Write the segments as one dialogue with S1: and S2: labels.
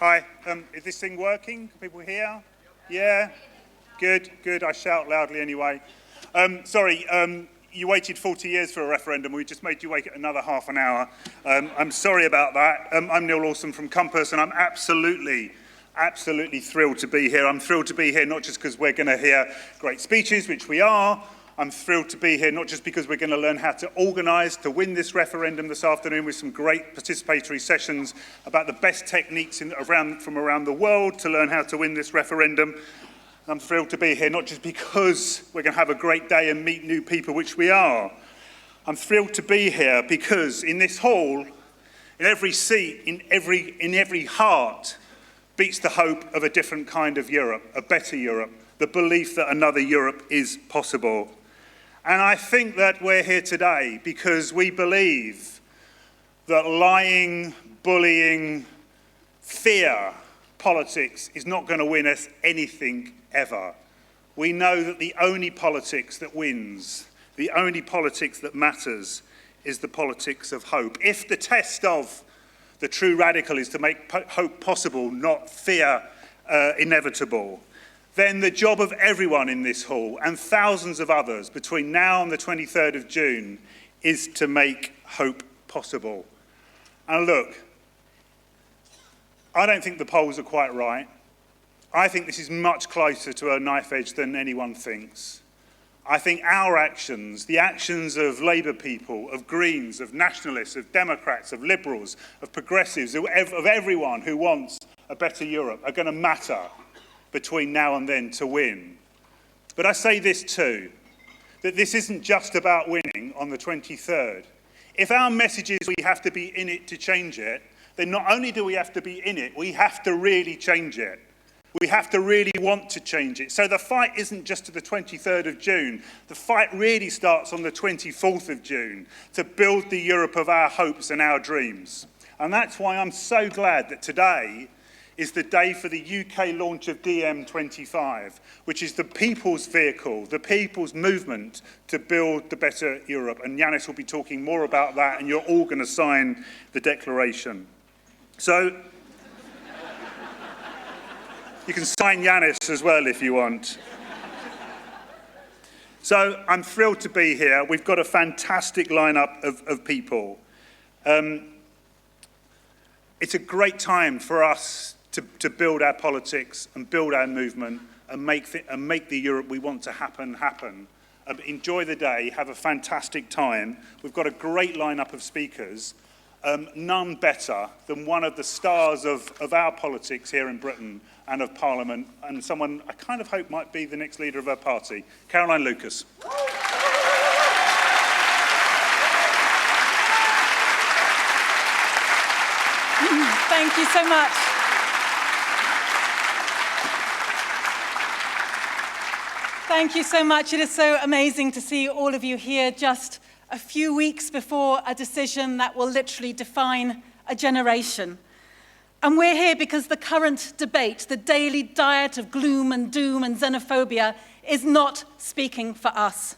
S1: Hi, is this thing working? Can people hear? Yeah? Good, good. I shout loudly anyway. Sorry, you waited 40 years for a referendum. We just made you wait another half an hour. I'm sorry about that. I'm Neal Lawson from Compass, and I'm absolutely thrilled to be here. I'm thrilled to be here not just because we're going to hear great speeches, which we are. I'm thrilled to be here not just because we're going to learn how to organise to win this referendum this afternoon with some great participatory sessions about the best techniques from around the world to learn how to win this referendum. I'm thrilled to be here not just because we're going to have a great day and meet new people, which we are. I'm thrilled to be here because in this hall, in every seat, in every heart, beats the hope of a different kind of Europe, a better Europe, the belief that another Europe is possible. And I think that we're here today because we believe that lying, bullying, fear politics is not going to win us anything ever. We know that the only politics that wins, the only politics that matters, is the politics of hope. If the test of the true radical is to make hope possible, not fear inevitable, then the job of everyone in this hall and thousands of others between now and the 23rd of June is to make hope possible. And look, I don't think the polls are quite right. I think this is much closer to a knife edge than anyone thinks. I think our actions, the actions of Labour people, of Greens, of Nationalists, of Democrats, of Liberals, of Progressives, of everyone who wants a better Europe are going to matter between now and then to win. But I say this too, that this isn't just about winning on the 23rd. If our message is we have to be in it to change it, then not only do we have to be in it, we have to really change it. We have to really want to change it. So the fight isn't just to the 23rd of June. The fight really starts on the 24th of June to build the Europe of our hopes and our dreams. And that's why I'm so glad that today is the day for the UK launch of DiEM25, which is the people's vehicle, the people's movement to build the better Europe. And Yanis will be talking more about that, and you're all going to sign the declaration. So you can sign Yanis as well if you want. So I'm thrilled to be here. We've got a fantastic lineup of people. It's a great time for us to build our politics and build our movement and make the Europe we want to happen. Enjoy the day, have a fantastic time. We've got a great lineup of speakers, none better than one of the stars of our politics here in Britain and of Parliament, and someone I kind of hope might be the next leader of our party, Caroline Lucas.
S2: Thank you so much. Thank you so much. It is so amazing to see all of you here just a few weeks before a decision that will literally define a generation. And we're here because the current debate, the daily diet of gloom and doom and xenophobia, is not speaking for us.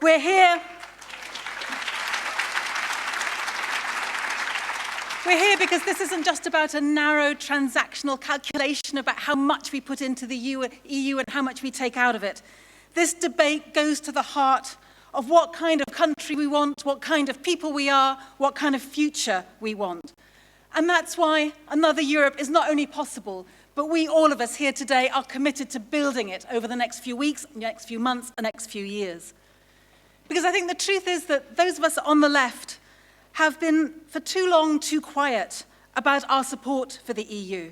S2: We're here because this isn't just about a narrow transactional calculation about how much we put into the EU and how much we take out of it. This debate goes to the heart of what kind of country we want, what kind of people we are, what kind of future we want. And that's why another Europe is not only possible, but we, all of us here today, are committed to building it over the next few weeks, next few months, and next few years. Because I think the truth is that those of us on the left have been for too long too quiet about our support for the EU.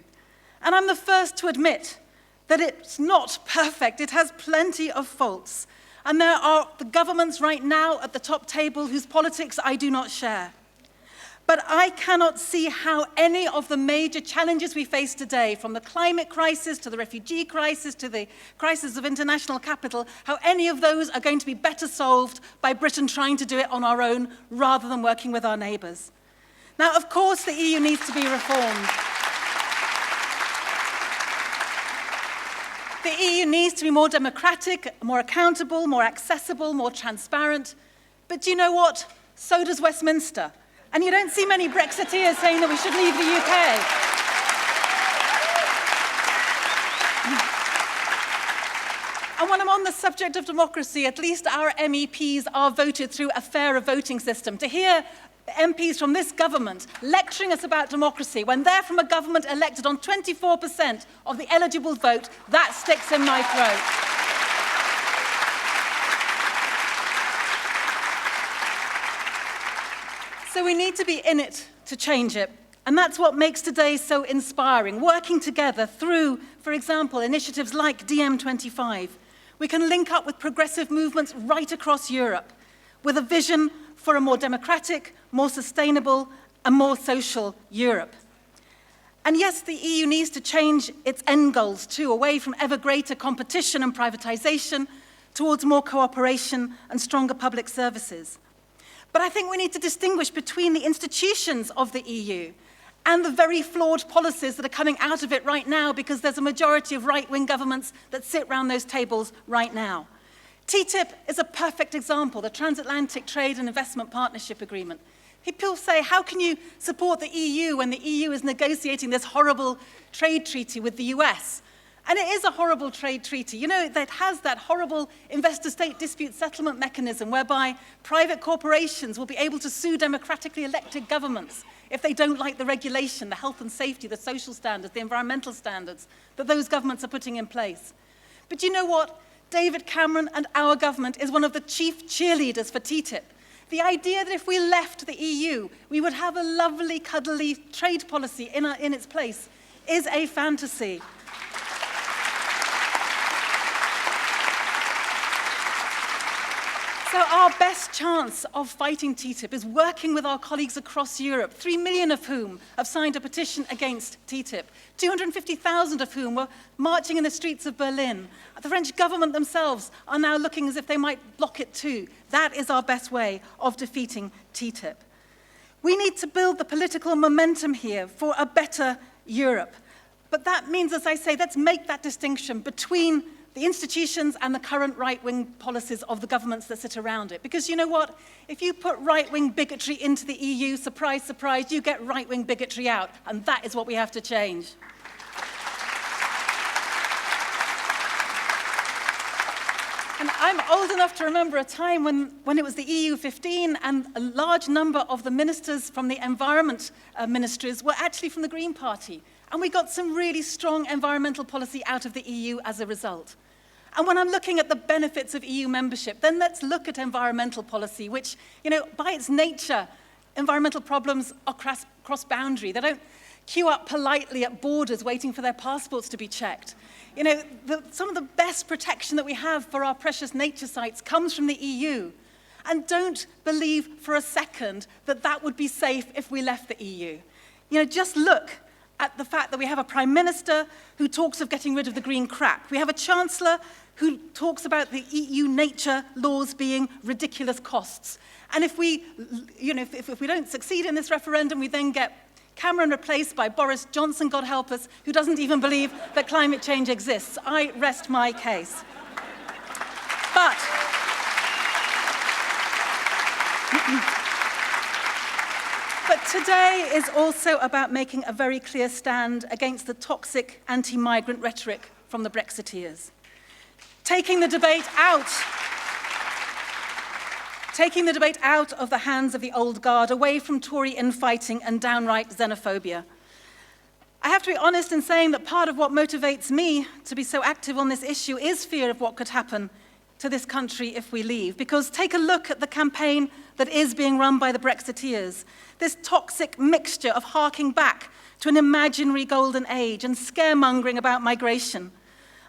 S2: And I'm the first to admit that it's not perfect. It has plenty of faults. And there are the governments right now at the top table whose politics I do not share. But I cannot see how any of the major challenges we face today, from the climate crisis to the refugee crisis to the crisis of international capital, how any of those are going to be better solved by Britain trying to do it on our own rather than working with our neighbours. Now, of course, the EU needs to be reformed. The EU needs to be more democratic, more accountable, more accessible, more transparent. But do you know what? So does Westminster. And you don't see many Brexiteers saying that we should leave the UK. when I'm on the subject of democracy, at least our MEPs are voted through a fairer voting system. To hear MPs from this government lecturing us about democracy when they're from a government elected on 24% of the eligible vote, that sticks in my throat. So we need to be in it to change it. And that's what makes today so inspiring, working together through, for example, initiatives like DiEM25. We can link up with progressive movements right across Europe with a vision for a more democratic, more sustainable, and more social Europe. And yes, the EU needs to change its end goals too, away from ever greater competition and privatization towards more cooperation and stronger public services. But I think we need to distinguish between the institutions of the EU and the very flawed policies that are coming out of it right now, because there's a majority of right-wing governments that sit around those tables right now. TTIP is a perfect example, the Transatlantic Trade and Investment Partnership Agreement. People say, how can you support the EU when the EU is negotiating this horrible trade treaty with the US? And it is a horrible trade treaty. You know, that has that horrible investor-state dispute settlement mechanism whereby private corporations will be able to sue democratically elected governments if they don't like the regulation, the health and safety, the social standards, the environmental standards that those governments are putting in place. But you know what? David Cameron and our government is one of the chief cheerleaders for TTIP. The idea that if we left the EU, we would have a lovely, cuddly trade policy in its place is a fantasy. So our best chance of fighting TTIP is working with our colleagues across Europe, 3 million of whom have signed a petition against TTIP, 250,000 of whom were marching in the streets of Berlin. The French government themselves are now looking as if they might block it too. That is our best way of defeating TTIP. We need to build the political momentum here for a better Europe. But that means, as I say, let's make that distinction between the institutions and the current right-wing policies of the governments that sit around it. Because you know what? If you put right-wing bigotry into the EU, surprise, surprise, you get right-wing bigotry out. And that is what we have to change. And I'm old enough to remember a time when it was the EU 15 and a large number of the ministers from the environment ministries were actually from the Green Party. And we got some really strong environmental policy out of the EU as a result. And when I'm looking at the benefits of EU membership, then let's look at environmental policy, which, you know, by its nature, environmental problems are cross-boundary. They don't queue up politely at borders waiting for their passports to be checked. You know, some of the best protection that we have for our precious nature sites comes from the EU. And don't believe for a second that that would be safe if we left the EU. You know, just look at the fact that we have a prime minister who talks of getting rid of the green crap. We have a chancellor who talks about the EU nature laws being ridiculous costs. And if we, you know, if we don't succeed in this referendum, we then get Cameron replaced by Boris Johnson, God help us, who doesn't even believe that climate change exists. I rest my case. But today is also about making a very clear stand against the toxic anti-migrant rhetoric from the Brexiteers. Taking the debate out of the hands of the old guard, away from Tory infighting and downright xenophobia. I have to be honest in saying that part of what motivates me to be so active on this issue is fear of what could happen to this country if we leave. Because take a look at the campaign that is being run by the Brexiteers. This toxic mixture of harking back to an imaginary golden age and scaremongering about migration.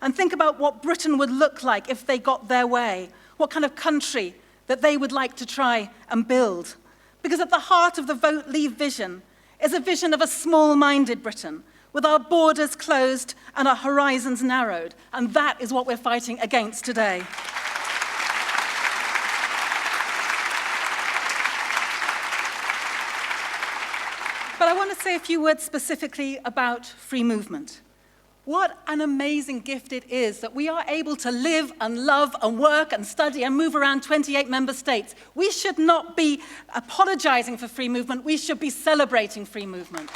S2: And think about what Britain would look like if they got their way, what kind of country that they would like to try and build. Because at the heart of the Vote Leave vision is a vision of a small-minded Britain, with our borders closed and our horizons narrowed. And that is what we're fighting against today. But I want to say a few words specifically about free movement. What an amazing gift it is that we are able to live and love and work and study and move around 28 member states. We should not be apologizing for free movement. We should be celebrating free movement.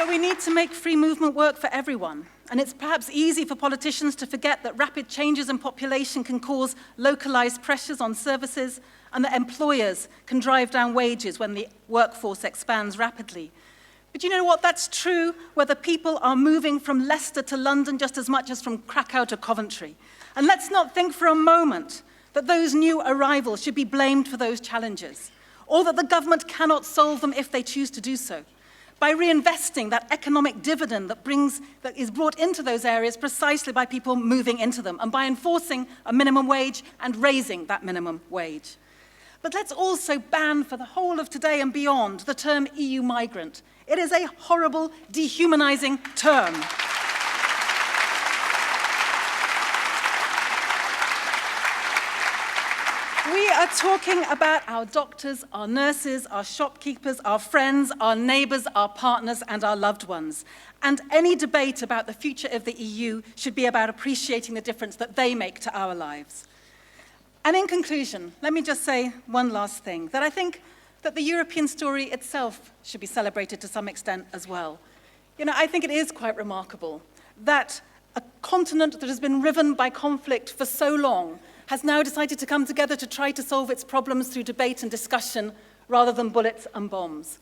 S2: But we need to make free movement work for everyone. And it's perhaps easy for politicians to forget that rapid changes in population can cause localized pressures on services and that employers can drive down wages when the workforce expands rapidly. But you know what? That's true whether people are moving from Leicester to London just as much as from Krakow to Coventry. And let's not think for a moment that those new arrivals should be blamed for those challenges, or that the government cannot solve them if they choose to do so. By reinvesting that economic dividend that is brought into those areas precisely by people moving into them, and by enforcing a minimum wage and raising that minimum wage. But let's also ban for the whole of today and beyond the term EU migrant. It is a horrible, dehumanizing term. We are talking about our doctors, our nurses, our shopkeepers, our friends, our neighbours, our partners, and our loved ones. And any debate about the future of the EU should be about appreciating the difference that they make to our lives. And in conclusion, let me just say one last thing, that I think that the European story itself should be celebrated to some extent as well. You know, I think it is quite remarkable that a continent that has been riven by conflict for so long has now decided to come together to try to solve its problems through debate and discussion rather than bullets and bombs.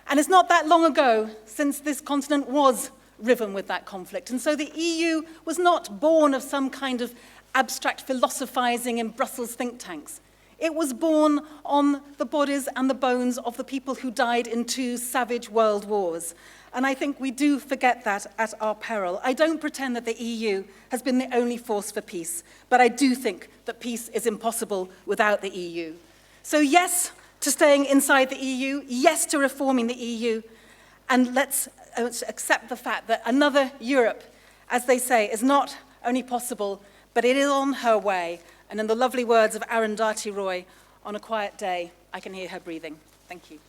S2: And it's not that long ago since this continent was riven with that conflict. And so the EU was not born of some kind of abstract philosophizing in Brussels think tanks. It was born on the bodies and the bones of the people who died in 2 savage world wars. And I think we do forget that at our peril. I don't pretend that the EU has been the only force for peace, but I do think that peace is impossible without the EU. So yes to staying inside the EU, yes to reforming the EU, and let's accept the fact that another Europe, as they say, is not only possible, but it is on her way. And in the lovely words of Arundhati Roy, on a quiet day, I can hear her breathing. Thank you.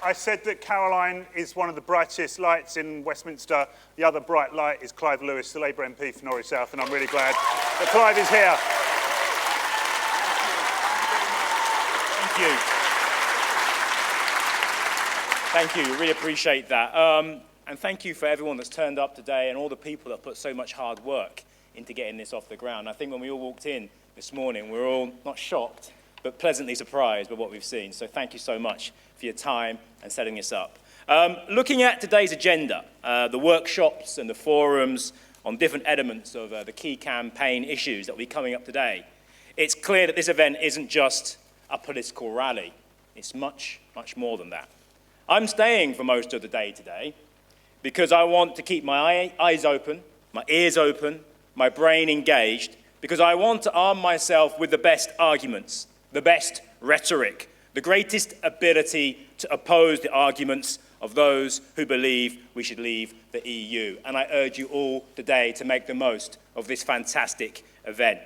S1: I said that Caroline is one of the brightest lights in Westminster. The other bright light is Clive Lewis, the Labour MP for Norwich South, and I'm really glad that Clive is here.
S3: Thank you. Really appreciate that. And thank you for everyone that's turned up today and all the people that put so much hard work into getting this off the ground. I think when we all walked in this morning, we were all not shocked, but pleasantly surprised by what we've seen. So thank you so much for your time and setting this up. Looking at today's agenda, the workshops and the forums on different elements of the key campaign issues that will be coming up today, it's clear that this event isn't just a political rally. It's much, much more than that. I'm staying for most of the day today because I want to keep my eyes open, my ears open, my brain engaged, because I want to arm myself with the best arguments, the best rhetoric, the greatest ability to oppose the arguments of those who believe we should leave the EU. And I urge you all today to make the most of this fantastic event.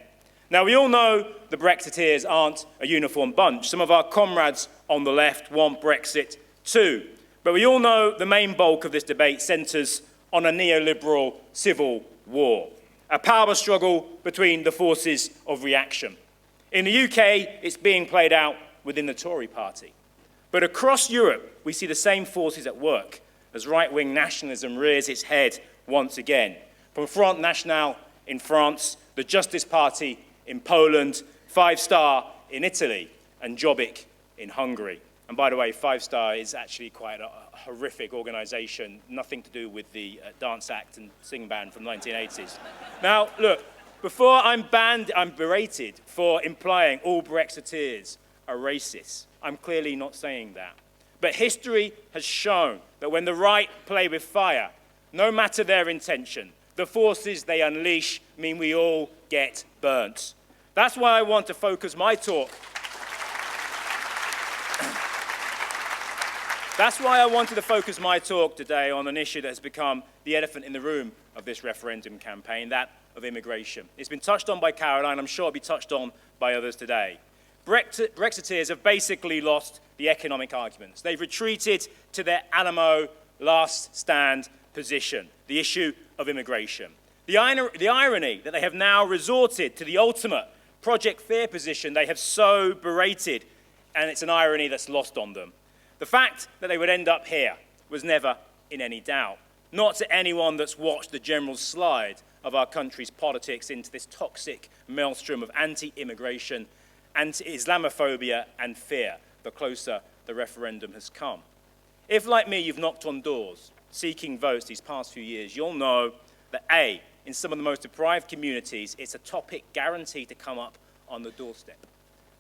S3: Now, we all know the Brexiteers aren't a uniform bunch. Some of our comrades on the left want Brexit too. But we all know the main bulk of this debate centres on a neoliberal civil war, a power struggle between the forces of reaction. In the UK, it's being played out within the Tory party. But across Europe, we see the same forces at work as right-wing nationalism rears its head once again. From Front National in France, the Justice Party in Poland, Five Star in Italy, and Jobbik in Hungary. And by the way, Five Star is actually quite a horrific organisation, nothing to do with the dance act and sing band from the 1980s. Now, look, before I'm berated for implying all Brexiteers are racist. I'm clearly not saying that. But history has shown that when the right play with fire, no matter their intention, the forces they unleash mean we all get burnt. That's why I want to focus my talk. That's why I wanted to focus my talk today on an issue that has become the elephant in the room of this referendum campaign, that of immigration. It's been touched on by Caroline, I'm sure it'll be touched on by others today. Brexiteers have basically lost the economic arguments. They've retreated to their Alamo last stand position, the issue of immigration. The irony that they have now resorted to the ultimate Project Fear position they have so berated, and it's an irony that's lost on them. The fact that they would end up here was never in any doubt, not to anyone that's watched the general slide of our country's politics into this toxic maelstrom of anti-immigration, anti-Islamophobia and fear, the closer the referendum has come. If, like me, you've knocked on doors seeking votes these past few years, you'll know that A, in some of the most deprived communities, it's a topic guaranteed to come up on the doorstep.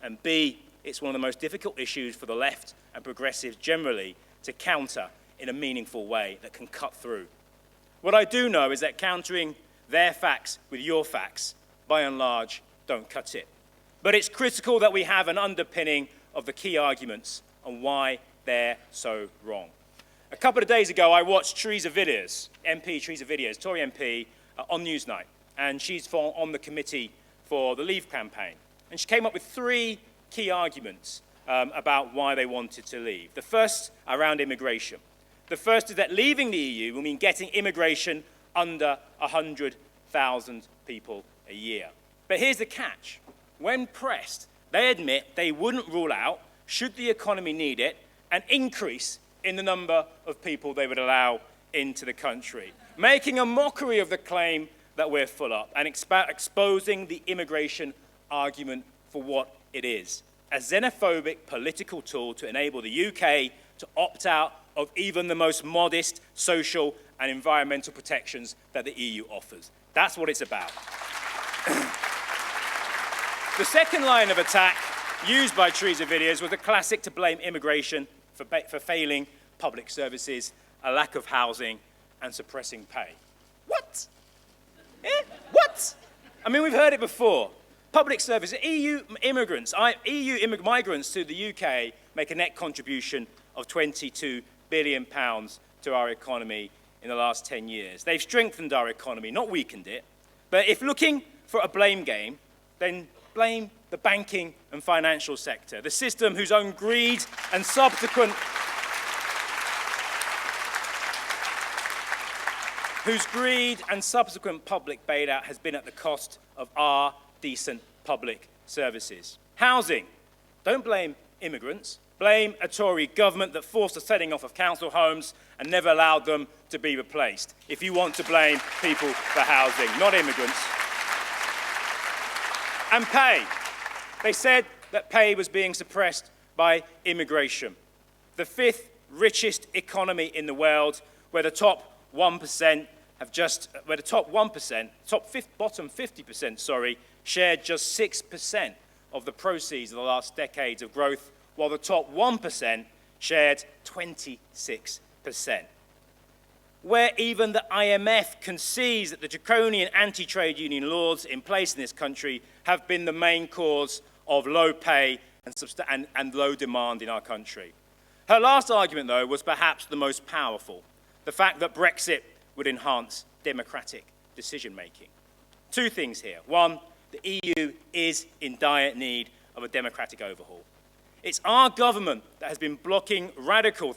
S3: And B, it's one of the most difficult issues for the left and progressives generally to counter in a meaningful way that can cut through. What I do know is that countering their facts with your facts, by and large, don't cut it. But it's critical that we have an underpinning of the key arguments on why they're so wrong. A couple of days ago, I watched Theresa Villiers, Tory MP, on Newsnight, and she's on the committee for the Leave campaign. And she came up with 3 key arguments about why they wanted to leave. The first, around immigration. The first is that leaving the EU will mean getting immigration under 100,000 people a year. But here's the catch. When pressed, they admit they wouldn't rule out, should the economy need it, an increase in the number of people they would allow into the country, making a mockery of the claim that we're full up and exposing the immigration argument for what it is, a xenophobic political tool to enable the UK to opt out of even the most modest social and environmental protections that the EU offers. That's what it's about. The second line of attack used by Theresa Villiers was the classic to blame immigration for failing public services, a lack of housing, and suppressing pay. What? What? I mean, we've heard it before. Public service, EU migrants to the UK make a net contribution of £22 billion to our economy in the last 10 years. They've strengthened our economy, not weakened it. But if looking for a blame game, then blame the banking and financial sector, the system whose own greed and subsequent public bailout has been at the cost of our decent public services. Housing. Don't blame immigrants. Blame a Tory government that forced the setting off of council homes and never allowed them to be replaced, if you want to blame people for housing, not immigrants. And pay. They said that pay was being suppressed by immigration. The 5th richest economy in the world, where the top 1% bottom 50%, shared just 6% of the proceeds of the last decades of growth, while the top 1% shared 26%. Where even the IMF concedes that the draconian anti-trade union laws in place in this country have been the main cause of low pay and low demand in our country. Her last argument, though, was perhaps the most powerful, the fact that Brexit would enhance democratic decision-making. 2 things here. 1, the EU is in dire need of a democratic overhaul. It's our government that has been blocking radical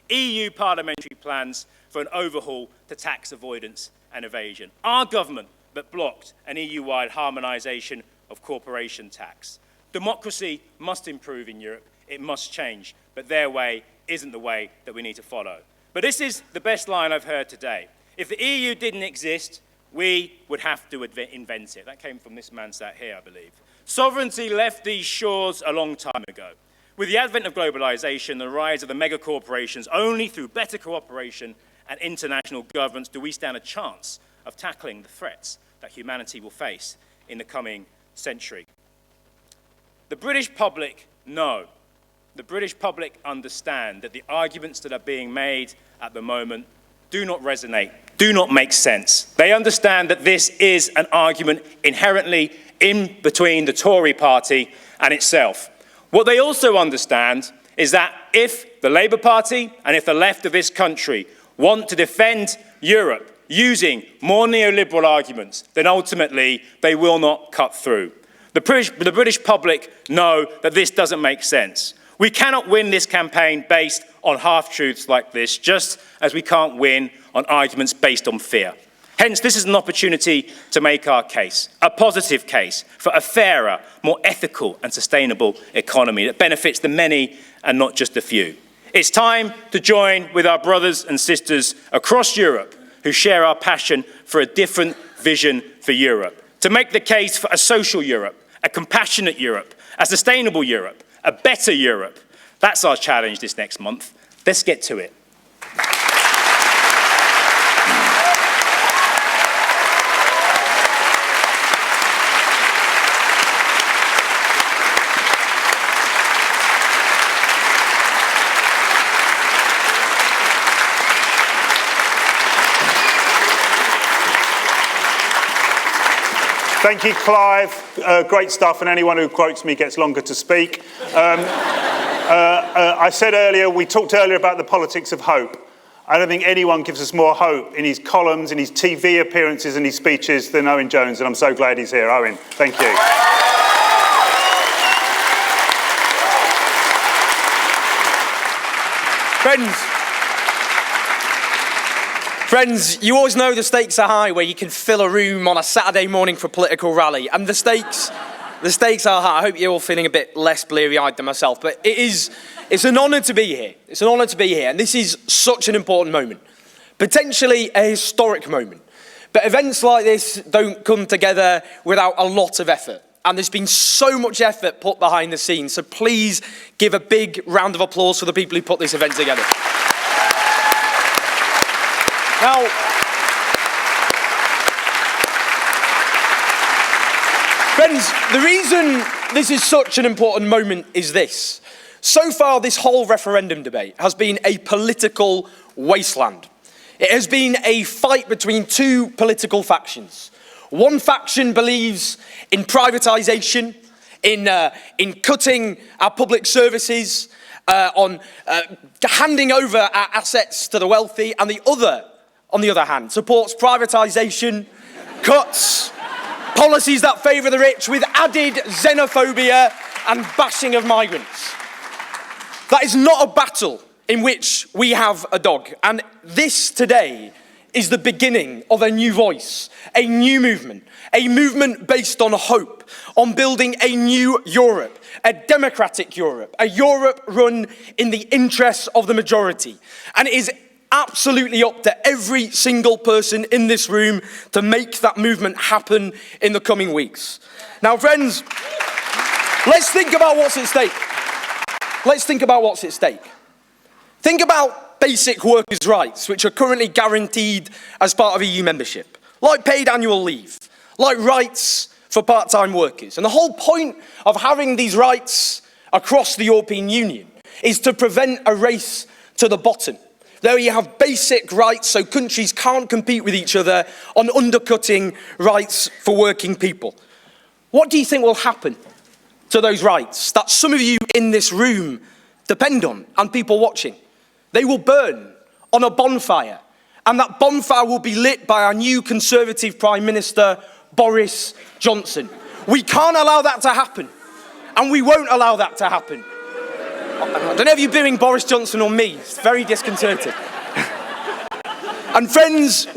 S3: EU parliamentary plans for an overhaul to tax avoidance and evasion. Our government that blocked an EU-wide harmonisation of corporation tax. Democracy must improve in Europe. It must change. But their way isn't the way that we need to follow. But this is the best line I've heard today. If the EU didn't exist, we would have to invent it. That came from this man sat here, I believe. Sovereignty left these shores a long time ago. With the advent of globalization, the rise of the mega corporations, only through better cooperation and international governance do we stand a chance of tackling the threats that humanity will face in the coming century. The British public know. The British public understand that the arguments that are being made at the moment do not resonate, do not make sense. They understand that this is an argument inherently in between the Tory party and itself. What they also understand is that if the Labour Party and if the left of this country want to defend Europe using more neoliberal arguments, then ultimately they will not cut through. The British public know that this doesn't make sense. We cannot win this campaign based on half-truths like this, just as we can't win on arguments based on fear. Hence, this is an opportunity to make our case, a positive case for a fairer, more ethical and sustainable economy that benefits the many and not just the few. It's time to join with our brothers and sisters across Europe who share our passion for a different vision for Europe, to make the case for a social Europe, a compassionate Europe, a sustainable Europe, a better Europe. That's our challenge this next month. Let's get to it.
S1: Thank you, Clive. Great stuff, and anyone who quotes me gets longer to speak. I said earlier, we talked earlier about the politics of hope. I don't think anyone gives us more hope in his columns, in his TV appearances and his speeches than Owen Jones, and I'm so glad he's here. Owen, thank you.
S4: Friends, you always know the stakes are high where you can fill a room on a Saturday morning for a political rally, and the stakes are high. I hope you're all feeling a bit less bleary-eyed than myself, but it's an honour to be here. It's an honour to be here, and this is such an important moment, potentially a historic moment. But events like this don't come together without a lot of effort, and there's been so much effort put behind the scenes, so please give a big round of applause for the people who put this event together. Now, friends, the reason this is such an important moment is this. So far, this whole referendum debate has been a political wasteland. It has been a fight between two political factions. One faction believes in privatisation, in cutting our public services, on handing over our assets to the wealthy, and the other, on the other hand, supports privatisation, cuts, policies that favour the rich with added xenophobia and bashing of migrants. That is not a battle in which we have a dog. And this today is the beginning of a new voice, a movement based on hope, on building a new Europe, a democratic Europe, a Europe run in the interests of the majority. And it is absolutely up to every single person in this room to make that movement happen in the coming weeks. Now, friends, let's think about what's at stake. Think about basic workers' rights, which are currently guaranteed as part of EU membership, like paid annual leave, like rights for part-time workers. And the whole point of having these rights across the European Union is to prevent a race to the bottom. There you have basic rights so countries can't compete with each other on undercutting rights for working people. What do you think will happen to those rights that some of you in this room depend on and people watching? They will burn on a bonfire, and that bonfire will be lit by our new Conservative Prime Minister, Boris Johnson. We can't allow that to happen, and we won't allow that to happen. I don't know if you're booing Boris Johnson or me. It's very disconcerting. And friends,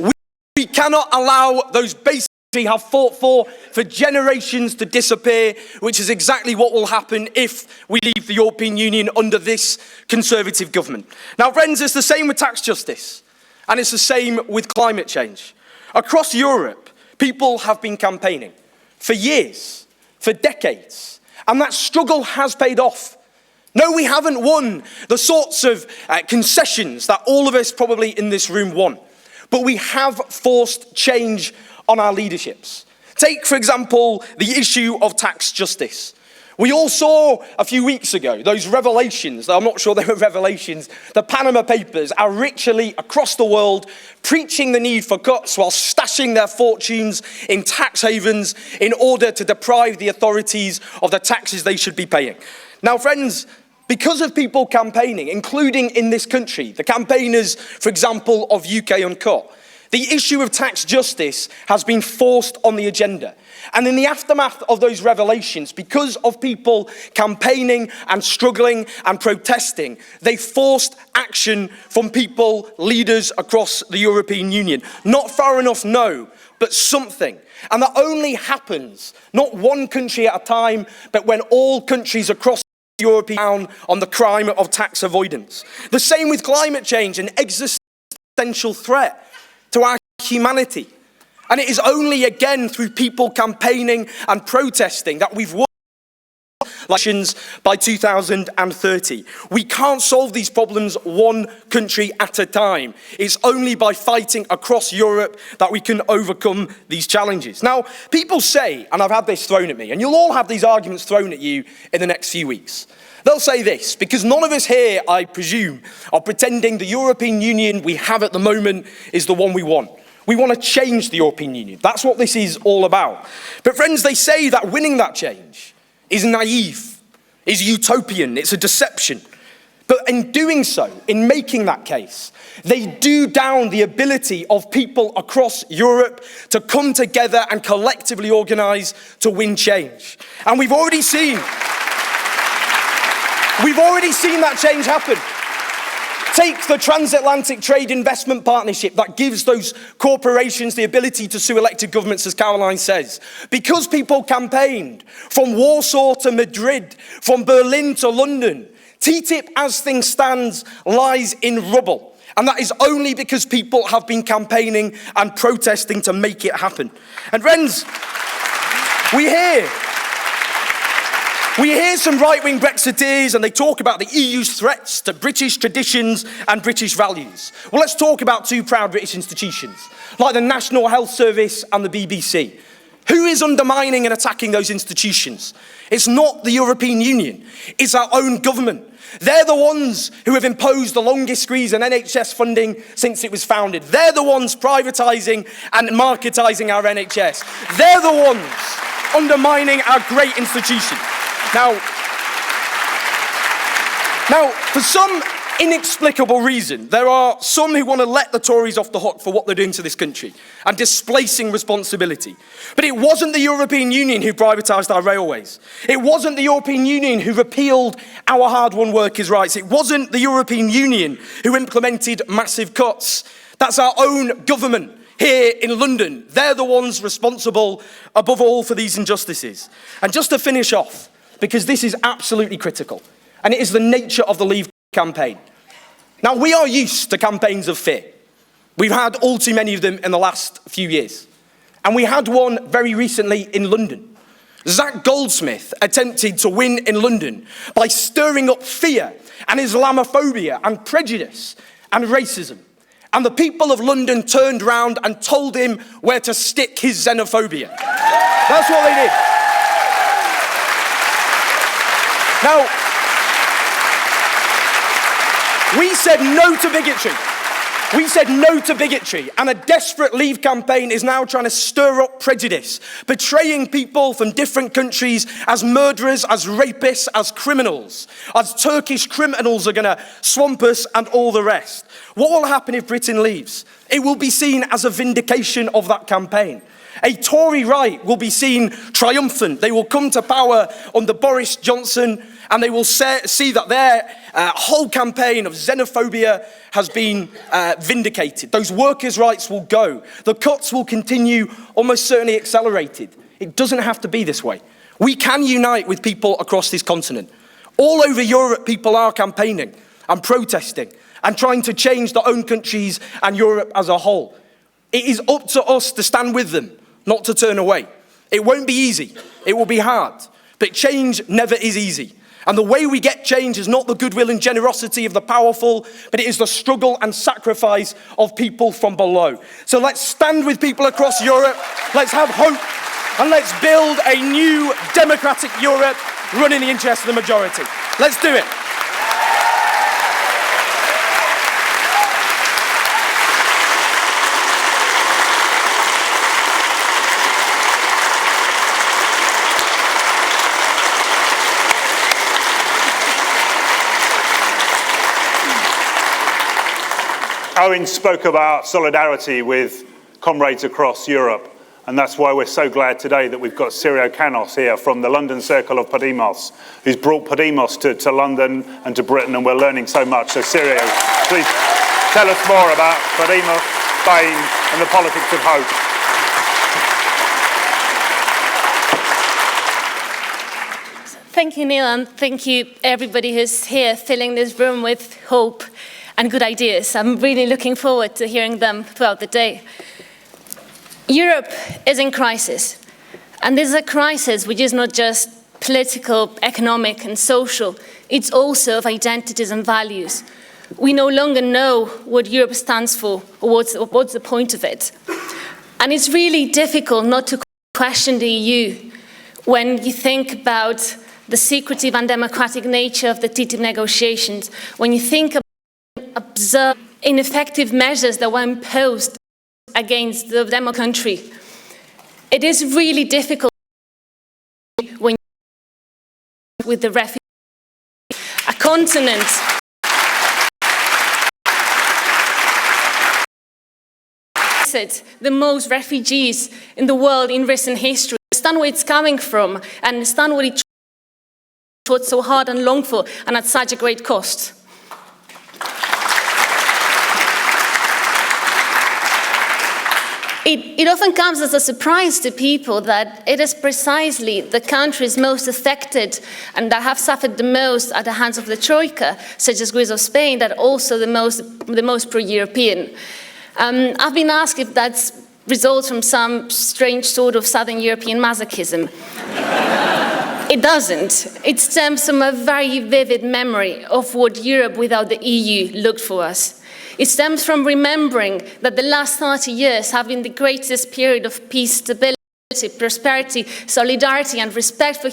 S4: we cannot allow those basics we have fought for generations to disappear, which is exactly what will happen if we leave the European Union under this Conservative government. Now, friends, it's the same with tax justice, and it's the same with climate change. Across Europe, people have been campaigning for years, for decades, and that struggle has paid off. No, we haven't won the sorts of concessions that all of us probably in this room want, but we have forced change on our leaderships. Take, for example, the issue of tax justice. We all saw a few weeks ago those revelations, I'm not sure they were revelations, the Panama Papers are ritually across the world preaching the need for cuts while stashing their fortunes in tax havens in order to deprive the authorities of the taxes they should be paying. Now, friends, because of people campaigning, including in this country, the campaigners, for example, of UK Uncut, The issue of tax justice has been forced on the agenda. And in the aftermath of those revelations, because of people campaigning and struggling and protesting, they forced action from people, leaders across the European Union. Not far enough, no, but something. And that only happens, not one country at a time, but when all countries across Europe are down on the crime of tax avoidance. The same with climate change, an existential threat to our humanity. And it is only again through people campaigning and protesting that we've won elections by 2030. We can't solve these problems one country at a time. It's only by fighting across Europe that we can overcome these challenges. Now, people say, and I've had this thrown at me, and you'll all have these arguments thrown at you in the next few weeks. They'll say this, because none of us here, I presume, are pretending the European Union we have at the moment is the one we want. We want to change the European Union. That's what this is all about. But friends, they say that winning that change is naive, is utopian, it's a deception. But in doing so, in making that case, they do down the ability of people across Europe to come together and collectively organise to win change. And we've already seen that change happen. Take the transatlantic trade investment partnership that gives those corporations the ability to sue elected governments, as Caroline says. Because people campaigned from Warsaw to Madrid, from Berlin to London, TTIP, as things stand, lies in rubble. And that is only because people have been campaigning and protesting to make it happen. And friends, we hear some right-wing Brexiteers and they talk about the EU's threats to British traditions and British values. Well, let's talk about two proud British institutions, like the National Health Service and the BBC. Who is undermining and attacking those institutions? It's not the European Union, it's our own government. They're the ones who have imposed the longest squeeze on NHS funding since it was founded. They're the ones privatising and marketising our NHS. They're the ones undermining our great institution. Now, for some inexplicable reason, there are some who want to let the Tories off the hook for what they're doing to this country and displacing responsibility. But it wasn't the European Union who privatised our railways. It wasn't the European Union who repealed our hard-won workers' rights. It wasn't the European Union who implemented massive cuts. That's our own government here in London. They're the ones responsible, above all, for these injustices. And just to finish off, because this is absolutely critical, and it is the nature of the Leave campaign. Now, we are used to campaigns of fear. We've had all too many of them in the last few years. And we had one very recently in London. Zach Goldsmith attempted to win in London by stirring up fear and Islamophobia and prejudice and racism. And the people of London turned round and told him where to stick his xenophobia. That's what they did. Now, we said no to bigotry. We said no to bigotry, and a desperate Leave campaign is now trying to stir up prejudice, portraying people from different countries as murderers, as rapists, as criminals, as Turkish criminals are going to swamp us and all the rest. What will happen if Britain leaves? It will be seen as a vindication of that campaign. A Tory right will be seen triumphant. They will come to power under Boris Johnson, and they will see that their whole campaign of xenophobia has been vindicated. Those workers' rights will go. The cuts will continue, almost certainly accelerated. It doesn't have to be this way. We can unite with people across this continent. All over Europe, people are campaigning and protesting and trying to change their own countries and Europe as a whole. It is up to us to stand with them, not to turn away. It won't be easy. It will be hard. But change never is easy. And the way we get change is not the goodwill and generosity of the powerful, but it is the struggle and sacrifice of people from below. So let's stand with people across Europe. Let's have hope. And let's build a new democratic Europe run in the interest of the majority. Let's do it.
S1: Owen spoke about solidarity with comrades across Europe, and that's why we're so glad today that we've got Sirio Canós here from the London Circle of Podemos, who's brought Podemos to London and to Britain, and we're learning so much. So Sirio, please tell us more about Podemos, Spain, and the politics of hope.
S5: Thank you, Neal, and thank you everybody who's here filling this room with hope and good ideas. I'm really looking forward to hearing them throughout the day. Europe is in crisis, and this is a crisis which is not just political, economic, and social. It's also of identities and values. We no longer know what Europe stands for or what's the point of it. And it's really difficult not to question the EU when you think about the secretive and democratic nature of the TTIP negotiations, when you think about observe ineffective measures that were imposed against the demo country. It is really difficult when with the refugees, a continent the most refugees in the world in recent history. Understand where it's coming from and understand what it fought so hard and long for, and at such a great cost. It often comes as a surprise to people that it is precisely the countries most affected and that have suffered the most at the hands of the Troika, such as Greece or Spain, that are also the most pro-European. I've been asked if that results from some strange sort of Southern European masochism. It doesn't. It stems from a very vivid memory of what Europe without the EU looked for us. It stems from remembering that the last 30 years have been the greatest period of peace, stability, prosperity, solidarity, and respect for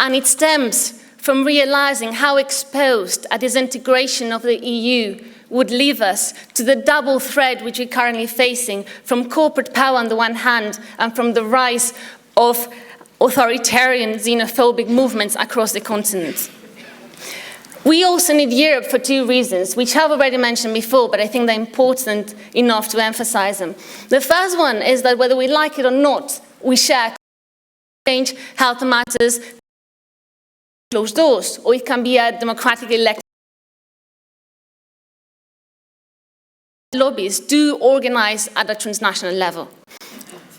S5: and it stems from realizing how exposed a disintegration of the EU would leave us to the double threat which we're currently facing from corporate power on the one hand and from the rise of authoritarian xenophobic movements across the continent. We also need Europe for two reasons, which I've already mentioned before, but I think they're important enough to emphasize them. The first one is that whether we like it or not, we share change, health matters, closed doors, or it can be a democratically elected. Lobbies do organize at a transnational level.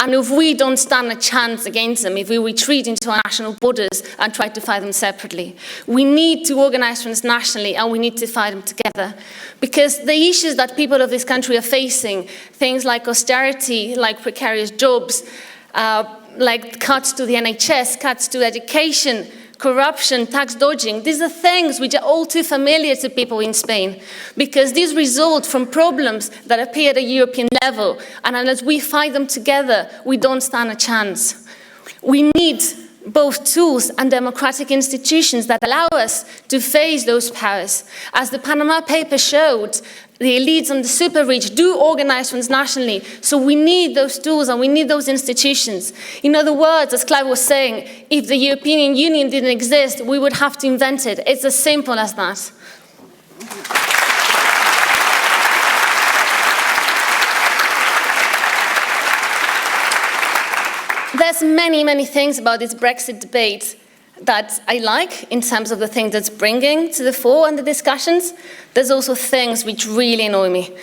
S5: And if we don't stand a chance against them, if we retreat into our national borders and try to fight them separately, we need to organize transnationally and we need to fight them together. Because the issues that people of this country are facing, things like austerity, like precarious jobs, like cuts to the NHS, cuts to education, corruption, tax dodging, these are things which are all too familiar to people in Spain because these result from problems that appear at a European level, and unless we fight them together, we don't stand a chance. We need both tools and democratic institutions that allow us to face those powers. As the Panama Papers showed, the elites and the super rich do organize transnationally, so we need those tools and we need those institutions. In other words, as Clive was saying, if the European Union didn't exist, we would have to invent it. It's as simple as that. There's many, many things about this Brexit debate that I like in terms of the things that's bringing to the fore and the discussions. There's also things which really annoy me.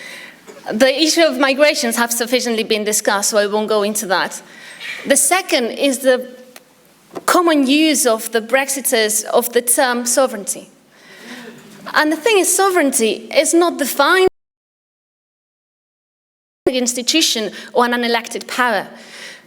S5: The issue of migrations have sufficiently been discussed, so I won't go into that. The second is the common use of the Brexiters of the term sovereignty. And the thing is, sovereignty is not defined by an institution or an unelected power.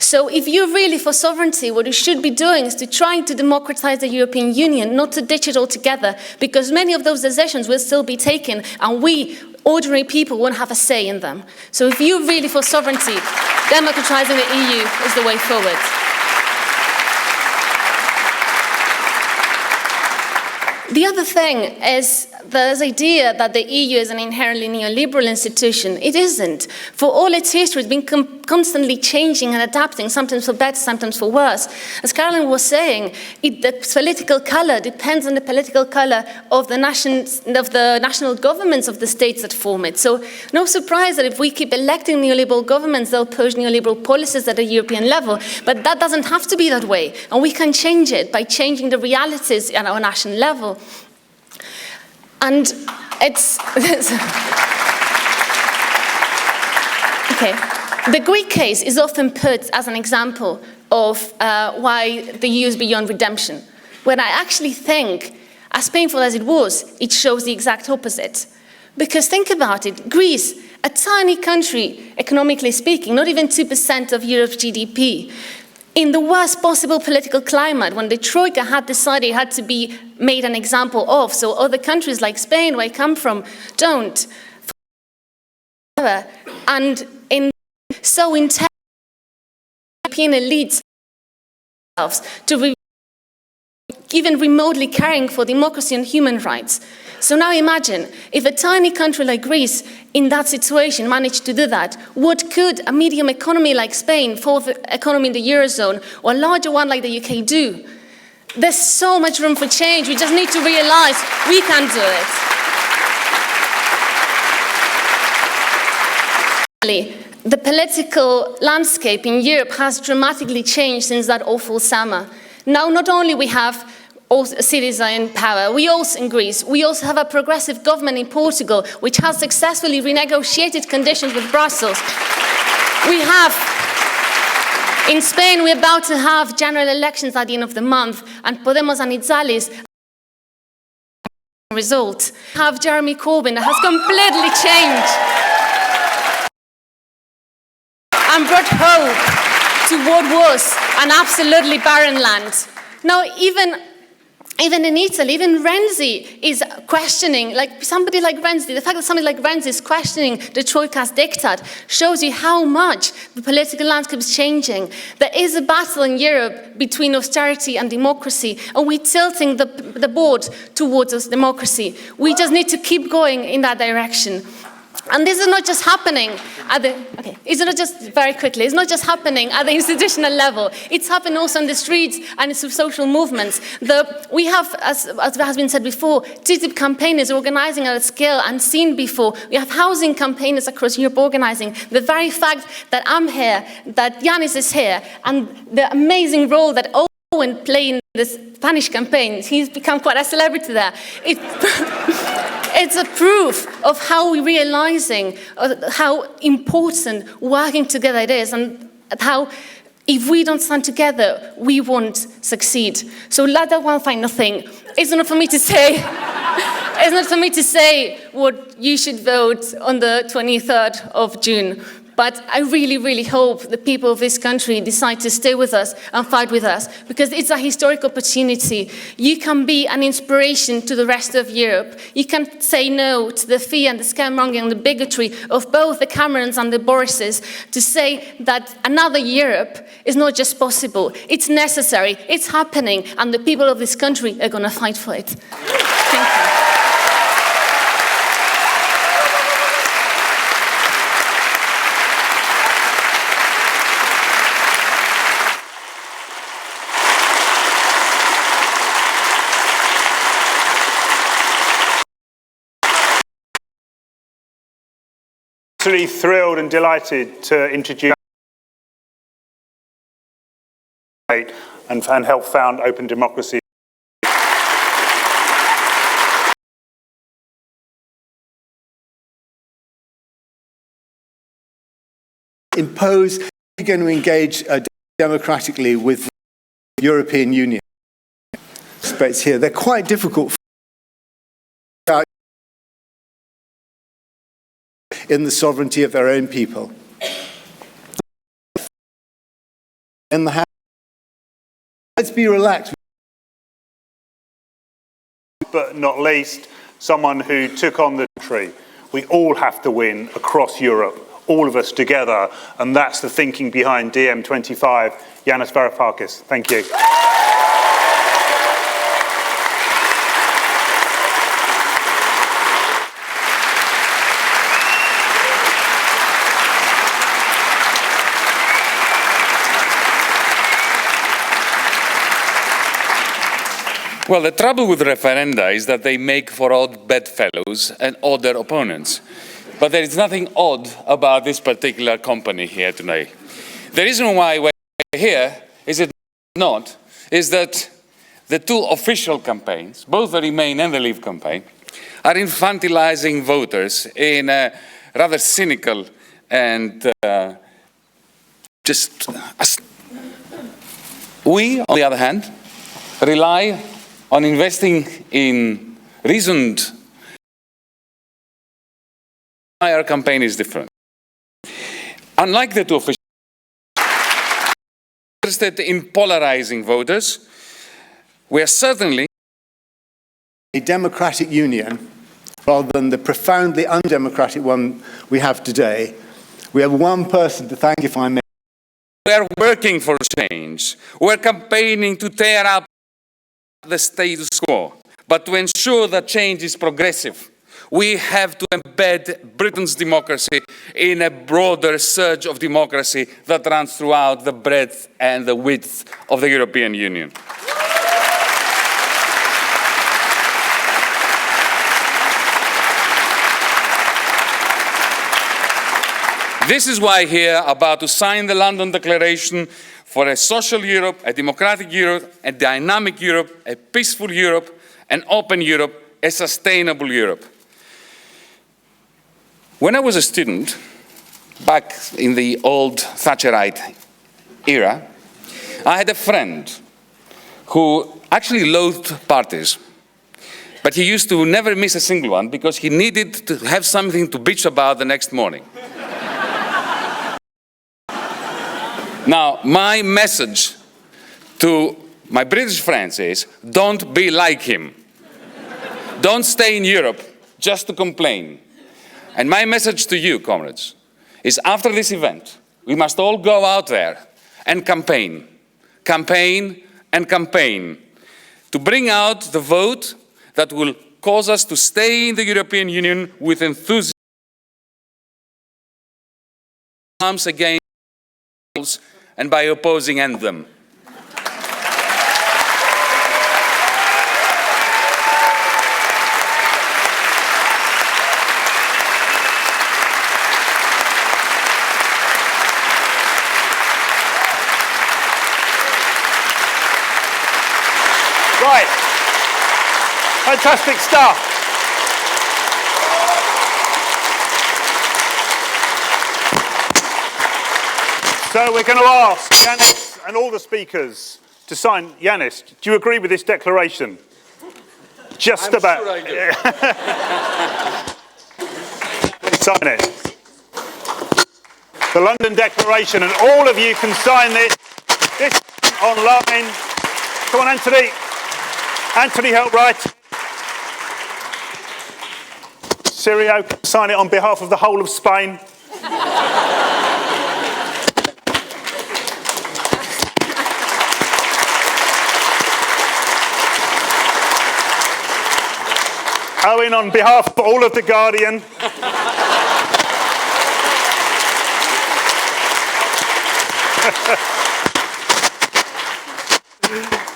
S5: So if you're really for sovereignty, what you should be doing is to try to democratize the European Union, not to ditch it altogether, because many of those decisions will still be taken and we, ordinary people, won't have a say in them. So if you're really for sovereignty, democratizing the EU is the way forward. The other thing is this idea that the EU is an inherently neoliberal institution. It isn't. For all its history, it's been constantly changing and adapting, sometimes for better, sometimes for worse. As Caroline was saying, the political colour depends on the political colour of the national governments of the states that form it. So no surprise that if we keep electing neoliberal governments, they'll push neoliberal policies at a European level. But that doesn't have to be that way. And we can change it by changing the realities at our national level. And it's okay. The Greek case is often put as an example of why the EU is beyond redemption, when I actually think, as painful as it was, it shows the exact opposite. Because think about it, Greece, a tiny country, economically speaking, not even 2% of Europe's GDP, in the worst possible political climate, when the Troika had decided it had to be made an example of, so other countries like Spain, where I come from, don't. And so intense, European elites to even remotely caring for democracy and human rights. So now imagine, if a tiny country like Greece in that situation managed to do that, what could a medium economy like Spain, fourth economy in the Eurozone, or a larger one like the UK do? There's so much room for change. We just need to realize we can do it. The political landscape in Europe has dramatically changed since that awful summer. Now, not only we have cities are in power. We also, in Greece, we also have a progressive government in Portugal, which has successfully renegotiated conditions with Brussels. We have, in Spain, we're about to have general elections at the end of the month, and Podemos and Itzalis result. Have Jeremy Corbyn that has completely changed and brought hope to what was an absolutely barren land. Now, even in Italy, even Renzi is questioning, like somebody like Renzi, the fact that somebody like Renzi is questioning the Troika's diktat shows you how much the political landscape is changing. There is a battle in Europe between austerity and democracy, and we're tilting the board towards us democracy. We just need to keep going in that direction. And this is not just happening at the, it's not just, very quickly, it's not just happening at the institutional level. It's happening also in the streets and in social movements. We have, as has been said before, TTIP campaigners organizing at a scale unseen before. We have housing campaigners across Europe organizing. The very fact that I'm here, that Yanis is here, and the amazing role that Owen played in the Spanish campaign, he's become quite a celebrity there. It's a proof of how we're realizing how important working together it is, and how if we don't stand together, we won't succeed. So let that one final thing. It's not for me to say, it's not for me to say what you should vote on the 23rd of June. But I really, really hope the people of this country decide to stay with us and fight with us, because it's a historic opportunity. You can be an inspiration to the rest of Europe. You can say no to the fear and the scaremongering and the bigotry of both the Camerons and the Borises, to say that another Europe is not just possible, it's necessary, it's happening, and the people of this country are going to fight for it. Thank you.
S1: Absolutely thrilled and delighted to introduce and help found Open Democracy.
S6: Impose, we're going to engage democratically with the European Union. Aspects here, they're quite difficult in the sovereignty of their own people. In the house, let's be relaxed.
S1: But not least, someone who took on the country. We all have to win across Europe, all of us together, and that's the thinking behind DiEM25. Yanis Varoufakis, thank you.
S7: Well, the trouble with referenda is that they make for odd bedfellows and odder opponents. But there is nothing odd about this particular company here today. The reason why we're here, is it not, is that the two official campaigns, both the Remain and the Leave campaign, are infantilizing voters in a rather cynical and we, on the other hand, rely on investing in reasoned. Our campaign is different. Unlike the two officials, interested in polarizing voters, we are certainly
S6: a democratic union rather than the profoundly undemocratic one we have today. We have one person to thank, if I may.
S7: We are working for change. We are campaigning to tear up the status quo, but to ensure that change is progressive. We have to embed Britain's democracy in a broader surge of democracy that runs throughout the breadth and the width of the European Union. This is why here, about to sign the London Declaration for a social Europe, a democratic Europe, a dynamic Europe, a peaceful Europe, an open Europe, a sustainable Europe. When I was a student, back in the old Thatcherite era, I had a friend who actually loathed parties. But he used to never miss a single one because he needed to have something to bitch about the next morning. Now, my message to my British friends is, don't be like him. Don't stay in Europe just to complain. And my message to you, comrades, is after this event, we must all go out there and campaign. Campaign and campaign. To bring out the vote that will cause us to stay in the European Union with enthusiasm against and by opposing them.
S1: Right. Fantastic stuff. So we're going to ask Yanis and all the speakers to sign. Yanis, do you agree with this declaration? Just about.
S7: Sure I do.
S1: Sign it. The London Declaration, and all of you can sign this. This is online. Come on, Anthony. Anthony, help write. Sirio, sign it on behalf of the whole of Spain. Owen, on behalf of all of The Guardian.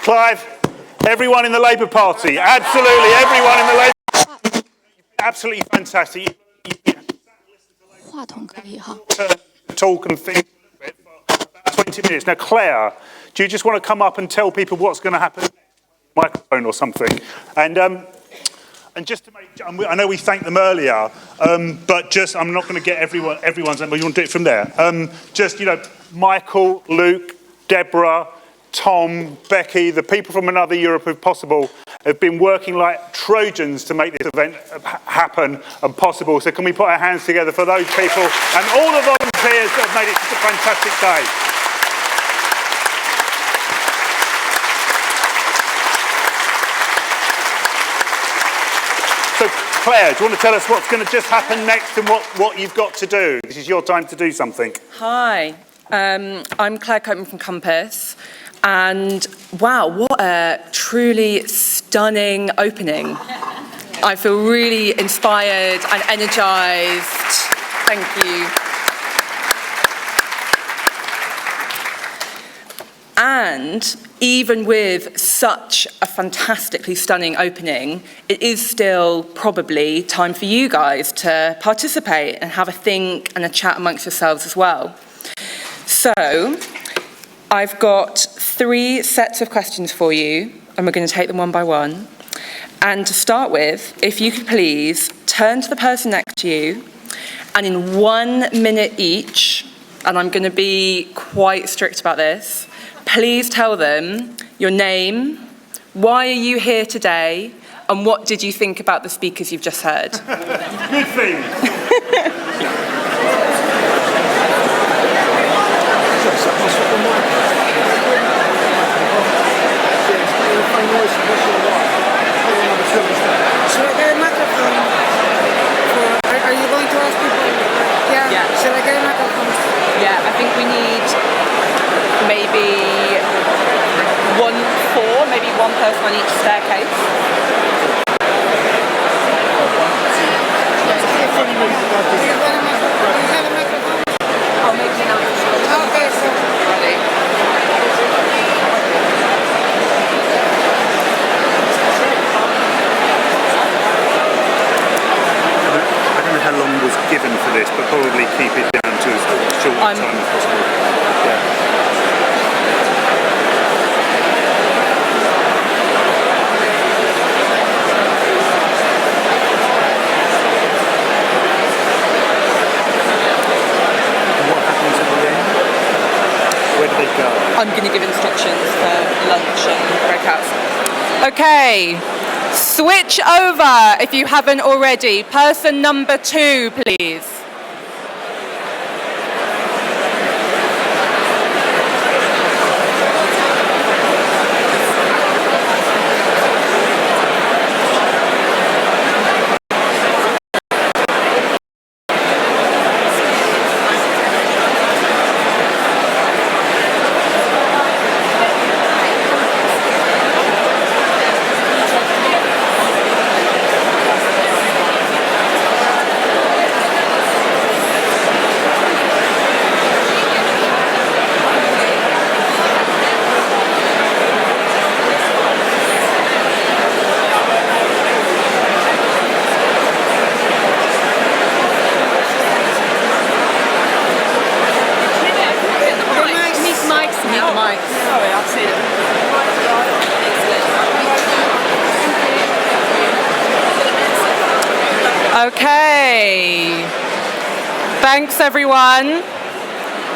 S1: Clive, everyone in the Labour Party, absolutely everyone in the Labour Party. Absolutely fantastic. Talk and think for about 20 minutes. Now, Claire, do you just want to come up and tell people what's going to happen? Microphone or something. And just to make, I know we thanked them earlier, but just, I'm not going to get everyone's name, but you want to do it from there. Just, you know, Michael, Luke, Deborah, Tom, Becky, the people from Another Europe, if possible, have been working like Trojans to make this event happen and possible. So can we put our hands together for those people and all the volunteers that have made it such a fantastic day. So Claire, do you want to tell us what's going to just happen next and what you've got to do? This is your time to do something.
S8: Hi, I'm Claire Copeman from Compass. And wow, what a truly stunning opening. I feel really inspired and energised. Thank you. And even with such a fantastically stunning opening, it is still probably time for you guys to participate and have a think and a chat amongst yourselves as well. So, I've got 3 sets of questions for you, and we're going to take them one by one. And to start with, if you could please turn to the person next to you, and in 1 minute each, and I'm going to be quite strict about this, please tell them your name, why are you here today, and what did you think about the speakers you've just heard?
S1: Good thing.
S9: Should I get a microphone? Are you going to ask people? Yeah. Should I get a microphone?
S8: Yeah, I think we need maybe 4, maybe one person on each staircase. I'll make an announcement.
S9: Okay, so.
S1: I don't know how long was given for this, but probably keep it down to as short a time as possible. Yeah. Where do they go?
S8: I'm going to give instructions for lunch and breakouts. Okay, switch over if you haven't already. Person number 2, please. Okay, thanks everyone.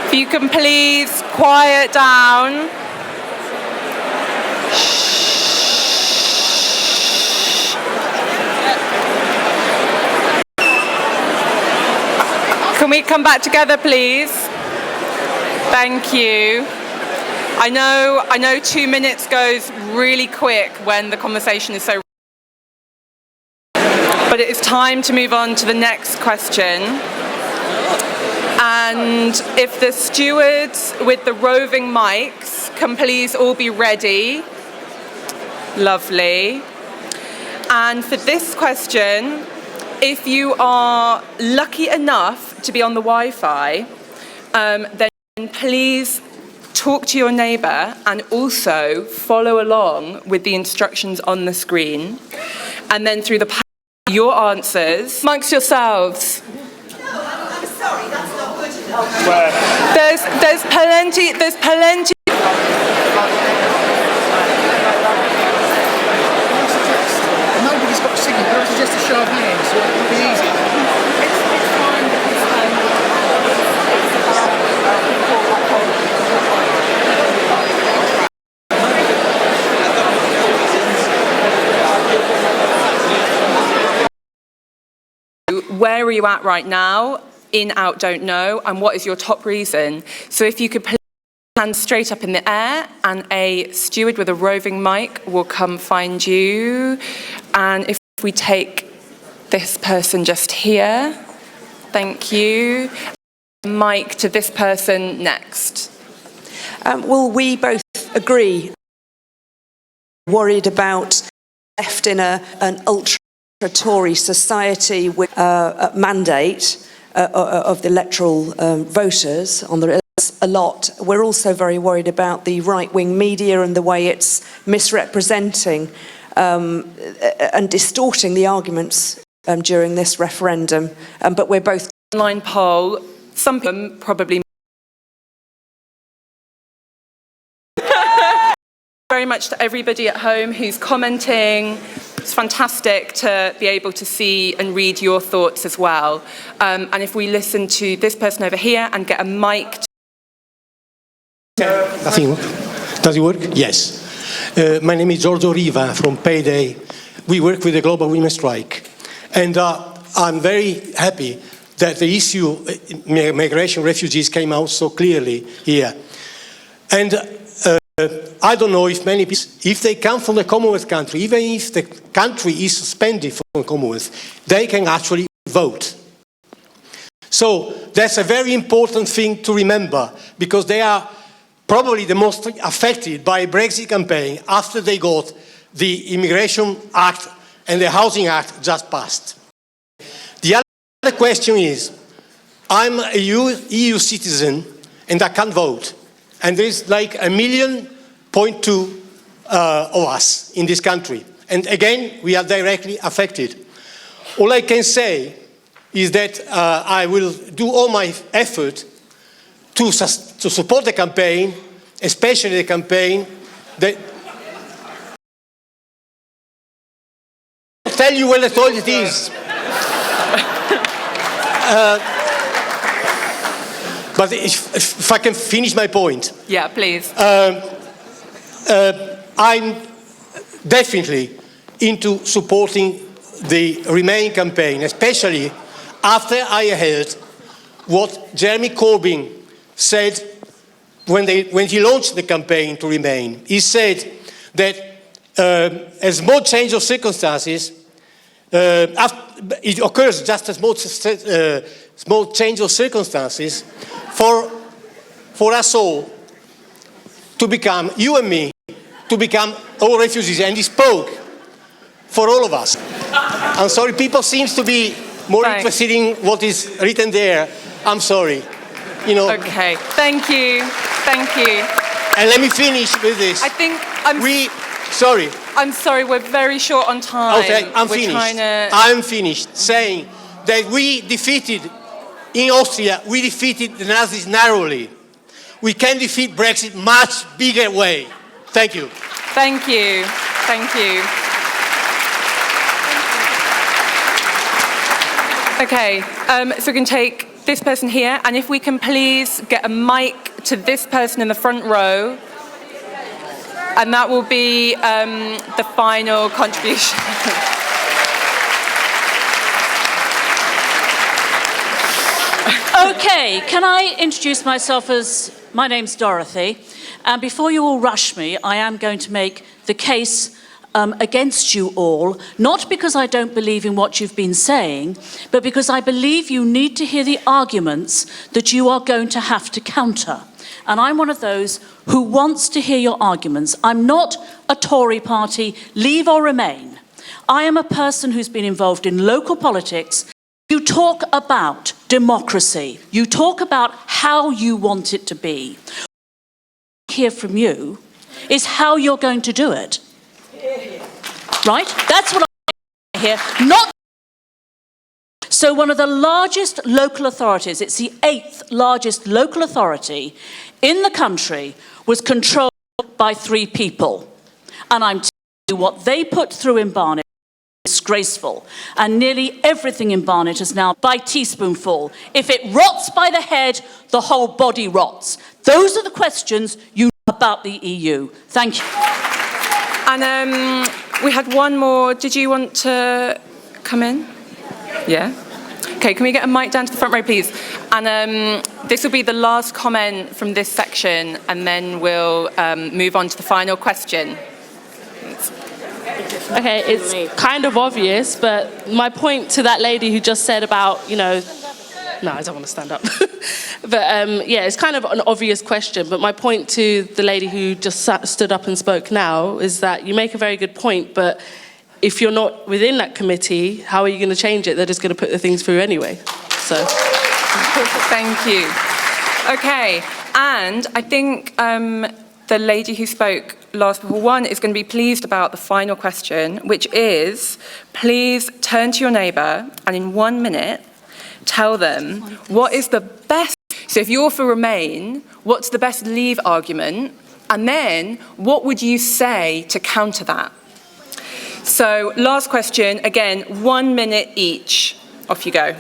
S8: If you can please quiet down. Can we come back together, please? Thank you. I know 2 minutes goes really quick when the conversation is so. But it is time to move on to the next question. And if the stewards with the roving mics can please all be ready. Lovely. And for this question, if you are lucky enough to be on the Wi-Fi, then please talk to your neighbour and also follow along with the instructions on the screen. And then through the your answers amongst yourselves.
S9: Sorry, that's not good enough.
S8: There's plenty.
S9: Nobody's got a signal. I suggest a show of hands, so it would be easy. It's fine
S8: Where are you at right now? In, out, don't know. And what is your top reason? So if you could please stand straight up in the air, and a steward with a roving mic will come find you. And if we take this person just here, thank you. Mic to this person next.
S10: Well, we both agree. Worried about left in an ultra-Tory society with a mandate of the electoral voters on the a lot. We're also very worried about the right-wing media and the way it's misrepresenting and distorting the arguments during this referendum. But we're both...
S8: Online poll, some people probably... very much to everybody at home who's commenting. It's fantastic to be able to see and read your thoughts as well. And if we listen to this person over here and get a mic.
S11: Nothing. Does it work? Yes. My name is Giorgio Riva from Payday. We work with the Global Women's Strike. And I'm very happy that the issue, migration, refugees, came out so clearly here. And I don't know if many people, if they come from the Commonwealth country, even if the country is suspended from the Commonwealth, they can actually vote. So that's a very important thing to remember, because they are probably the most affected by a Brexit campaign after they got the Immigration Act and the Housing Act just passed. The other question is, I'm a EU citizen and I can't vote. And there's like 1.2 million of us in this country. And again, we are directly affected. All I can say is that I will do all my effort to support the campaign, especially the campaign that... I'll tell you where the toilet is. But if I can finish my point.
S8: Yeah, please.
S11: I'm definitely into supporting the Remain campaign, especially after I heard what Jeremy Corbyn said when he launched the campaign to Remain. He said that a small change of circumstances, it occurs just a small change of circumstances for us all to become, you and me, to become all refugees. And he spoke for all of us. I'm sorry, people seem to be more interested in what is written there. I'm sorry. You know.
S8: Okay, thank you. Thank you.
S11: And let me finish with this.
S8: I think
S11: sorry.
S8: I'm sorry, we're very short on time.
S11: Okay, I'm finished. I'm finished saying that we defeated, in Austria, we defeated the Nazis narrowly. We can defeat Brexit much bigger way. Thank you.
S8: Thank you. Thank you. Okay, so we can take this person here, and if we can please get a mic to this person in the front row, and that will be the final contribution.
S12: Okay, can I introduce myself as, my name's Dorothy, and before you all rush me, I am going to make the case against you all, not because I don't believe in what you've been saying, but because I believe you need to hear the arguments that you are going to have to counter. And I'm one of those who wants to hear your arguments. I'm not a Tory party, Leave or Remain. I am a person who's been involved in local politics. You talk about democracy. You talk about how you want it to be. What I hear from you is how you're going to do it. Right? That's what I hear. Not. So one of the largest local authorities, it's the 8th largest local authority in the country, was controlled by 3 people. And I'm telling you what they put through in Barnett is disgraceful. And nearly everything in Barnett is now by teaspoonful. If it rots by the head, the whole body rots. Those are the questions you know about the EU. Thank you.
S8: And we had one more. Did you want to come in? Yeah? Okay, can we get a mic down to the front row, please? And this will be the last comment from this section, and then we'll move on to the final question.
S13: Okay, it's kind of obvious, but my point to that lady who just said about, you know, no, I don't want to stand up. But yeah, it's kind of an obvious question, but my point to the lady who just stood up and spoke now is that you make a very good point, but if you're not within that committee, how are you going to change it? They're just going to put the things through anyway. So.
S8: Thank you. Okay, And I think the lady who spoke last before one is going to be pleased about the final question, which is, please turn to your neighbour and in 1 minute tell them what is the best. So if you're for Remain, what's the best Leave argument? And then what would you say to counter that? So last question, again, 1 minute each. Off you go.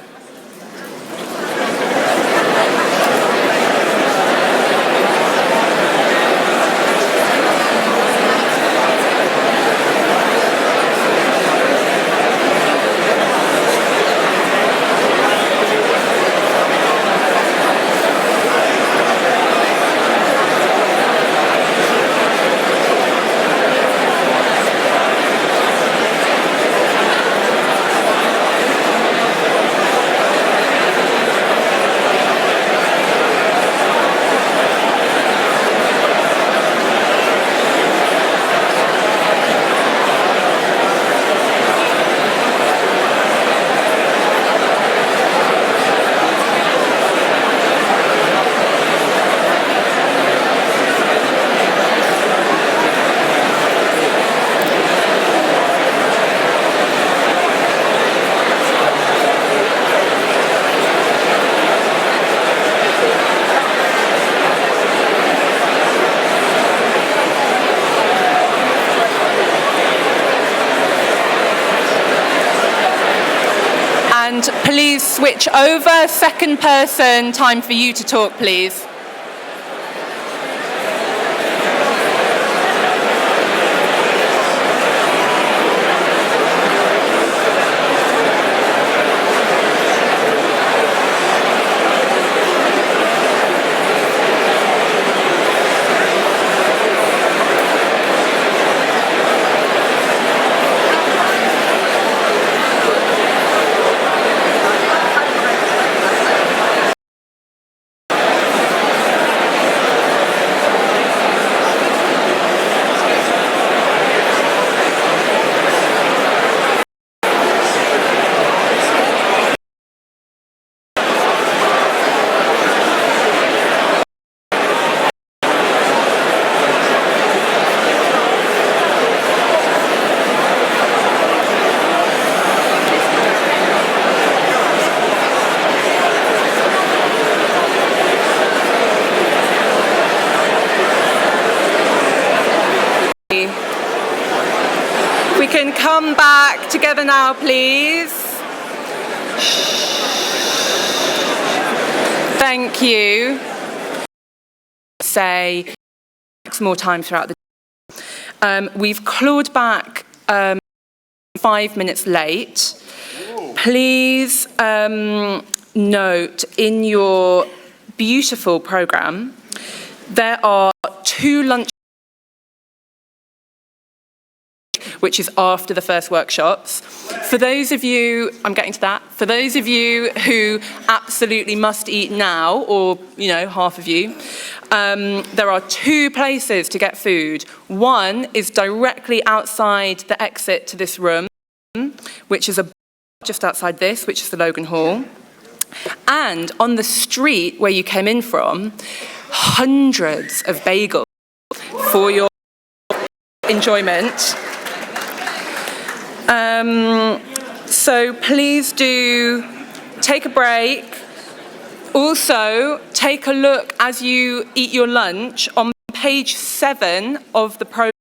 S8: Please switch over. Second person, time for you to talk, please. Come back together now, please. Thank you. Say more time throughout the day. We've clawed back 5 minutes late. Please note in your beautiful programme there are 2 lunch, which is after the first workshops. For those of you, I'm getting to that, for those of you who absolutely must eat now, or, you know, half of you, there are 2 places to get food. One is directly outside the exit to this room, which is just outside this, which is the Logan Hall. And on the street where you came in from, hundreds of bagels for your enjoyment. So please do take a break. Also, take a look as you eat your lunch on page 7 of the program.